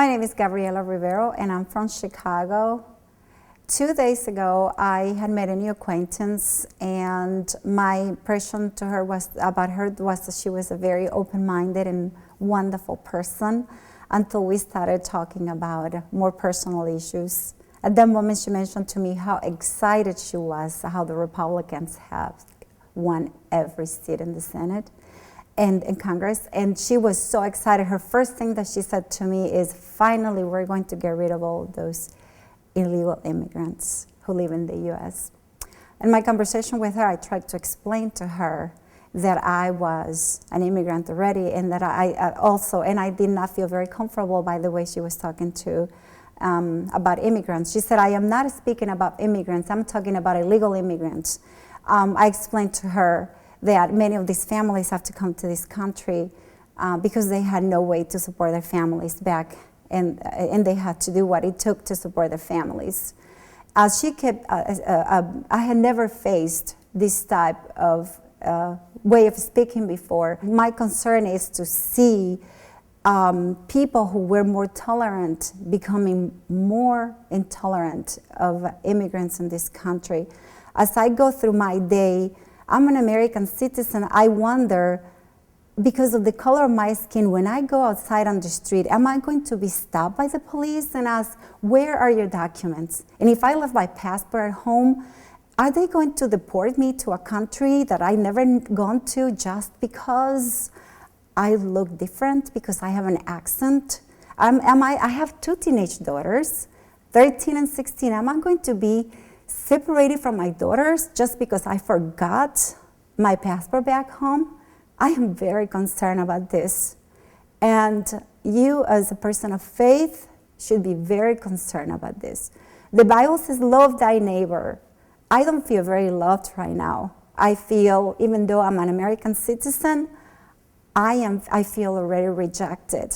My name is Gabriela Rivero, and I'm from Chicago. 2 days ago, I had made a new acquaintance, and my impression to her was that she was a very open-minded and wonderful person until we started talking about more personal issues. At that moment, she mentioned to me how excited she was, how the Republicans have won every seat in the Senate and in Congress, and she was so excited. Her first thing that she said to me is, finally, we're going to get rid of all those illegal immigrants who live in the U.S. In my conversation with her, I tried to explain to her that I was an immigrant already, and that I did not feel very comfortable by the way she was talking to about immigrants. She said, I am not speaking about immigrants, I'm talking about illegal immigrants. I explained to her that many of these families have to come to this country because they had no way to support their families back, and they had to do what it took to support their families. She kept, I had never faced this type of way of speaking before. My concern is to see people who were more tolerant becoming more intolerant of immigrants in this country. As I go through my day, I'm an American citizen. I wonder, because of the color of my skin, when I go outside on the street, am I going to be stopped by the police and asked, where are your documents? And if I left my passport at home, are they going to deport me to a country that I never gone to just because I look different, because I have an accent? I have 2 teenage daughters, 13 and 16. Am I going to be separated from my daughters just because I forgot my passport back home? I am very concerned about this. And you, as a person of faith, should be very concerned about this. The Bible says, love thy neighbor. I don't feel very loved right now. I feel, even though I'm an American citizen, I feel already rejected.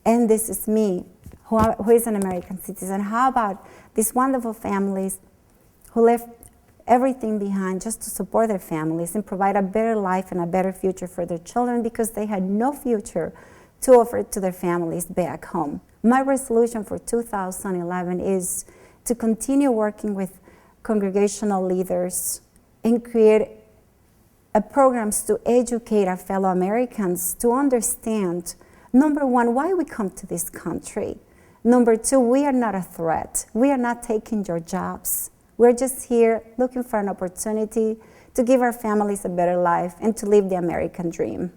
And this is me, who is an American citizen. How about these wonderful families who left everything behind just to support their families and provide a better life and a better future for their children because they had no future to offer to their families back home? My resolution for 2011 is to continue working with congregational leaders and create programs to educate our fellow Americans to understand, number one, why we come to this country. Number two, we are not a threat. We are not taking your jobs. We're just here looking for an opportunity to give our families a better life and to live the American dream.